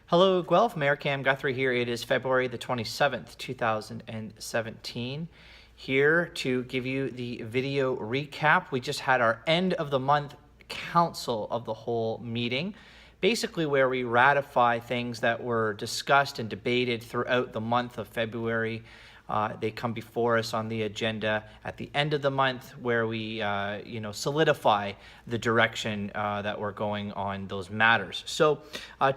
Hello, Guelph. Mayor Cam Guthrie here. It is February the 27th, 2017. Here to give you the video recap. We just had our end of the month council of the whole meeting, basically where we ratify things that were discussed and debated throughout the month of February. They come before us on the agenda at the end of the month where we solidify the direction that we're going on those matters. So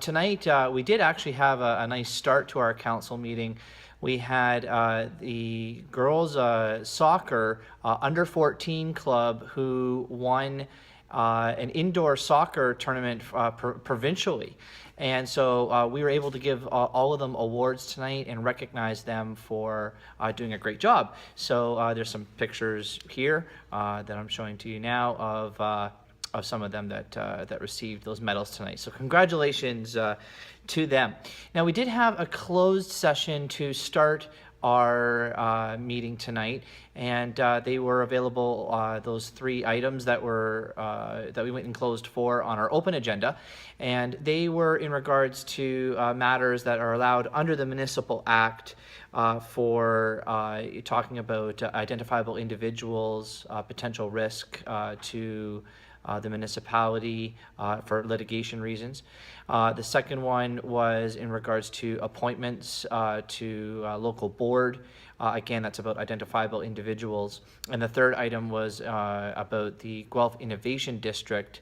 tonight we did actually have a nice start to our council meeting. We had the girls soccer under 14 club who won an indoor soccer tournament provincially. And so we were able to give all of them awards tonight and recognize them for doing a great job. So there's some pictures here that I'm showing to you now of some of them that received those medals tonight. So congratulations to them. Now we did have a closed session to start our meeting tonight, and they were available, those three items that we went and closed for on our open agenda, and they were in regards to matters that are allowed under the Municipal Act for talking about identifiable individuals, potential risk to the municipality for litigation reasons. The second one was in regards to appointments to local board. Again, that's about identifiable individuals. And the third item was about the Guelph Innovation District,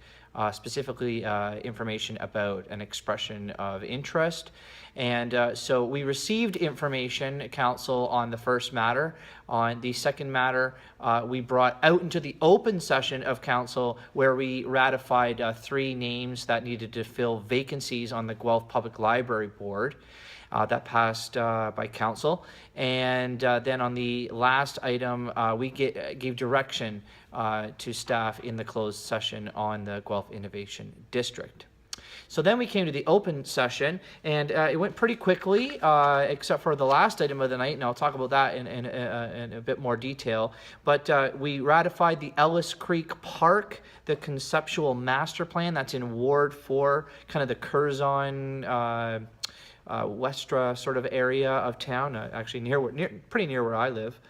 specifically information about an expression of interest. And so we received information, Council, on the first matter. On the second matter, we brought out into the open session of Council where we ratified three names that needed to fill vacancies on the Guelph Public Library Board. That passed by Council. And then on the last item, we gave direction to staff in the closed session on the Guelph Innovation District. So then we came to the open session, and it went pretty quickly, except for the last item of the night, and I'll talk about that in a bit more detail. But we ratified the Ellis Creek Park, the conceptual master plan. That's in Ward 4, kind of the Curzon, Westra sort of area of town, actually pretty near where I live.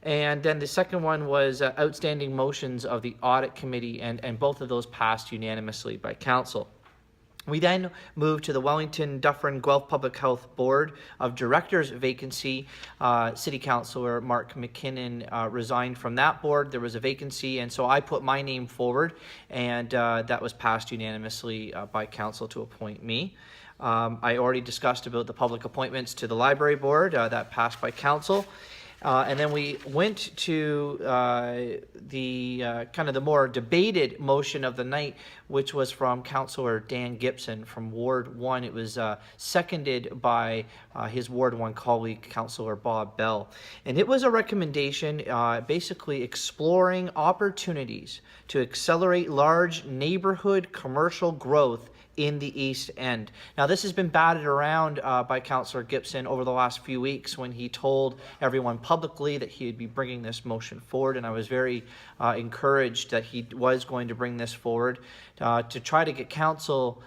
And then the second one was outstanding motions of the audit committee, and both of those passed unanimously by Council. We then moved to the Wellington Dufferin Guelph Public Health Board of Directors vacancy. City Councillor Mark McKinnon resigned from that board. There was a vacancy, and so I put my name forward, and that was passed unanimously by Council to appoint me. I already discussed about the public appointments to the library board. That passed by Council. And then we went to the kind of the more debated motion of the night, which was from Councillor Dan Gibson from Ward 1. It was seconded by his Ward 1 colleague, Councillor Bob Bell. And it was a recommendation basically exploring opportunities to accelerate large neighborhood commercial growth in the East End. Now, this has been batted around by Councillor Gibson over the last few weeks when he told everyone publicly that he would be bringing this motion forward, and I was very encouraged that he was going to bring this forward to try to get Council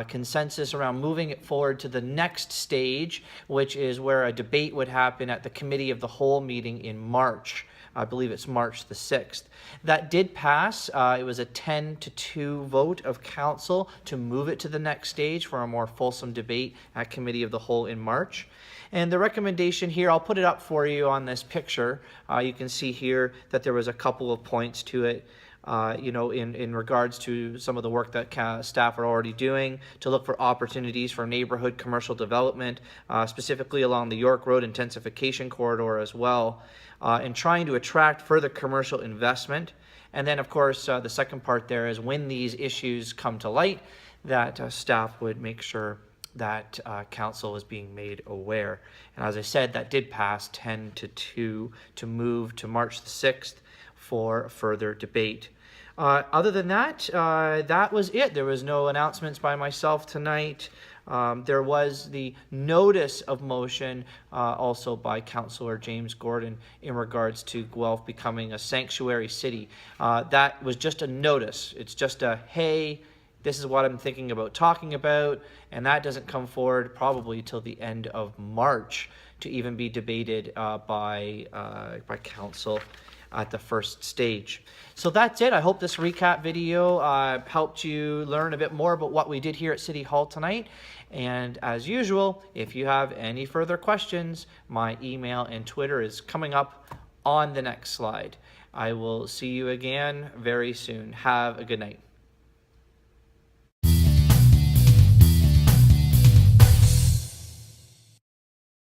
consensus around moving it forward to the next stage, which is where a debate would happen at the Committee of the Whole meeting in March. I believe it's March the 6th. That did pass. It was a 10-2 vote of Council to move it to the next stage for a more fulsome debate at Committee of the Whole in March. And the recommendation here, I'll put it up for you on this picture. You can see here that there was a couple of points to it. In regards to some of the work that staff are already doing to look for opportunities for neighborhood commercial development, specifically along the York Road intensification corridor as well, and trying to attract further commercial investment. And then, of course, the second part there is when these issues come to light, that staff would make sure that Council is being made aware. And as I said, that did pass 10-2 to move to March the 6th for further debate. Other than that, that was it. There was no announcements by myself tonight. There was the notice of motion also by Councillor James Gordon in regards to Guelph becoming a sanctuary city. That was just a notice. It's just a, hey, this is what I'm thinking about talking about, and that doesn't come forward probably till the end of March to even be debated by council at the first stage. So that's it. I hope this recap video helped you learn a bit more about what we did here at City Hall tonight. And as usual, if you have any further questions, my email and Twitter is coming up on the next slide. I will see you again very soon. Have a good night.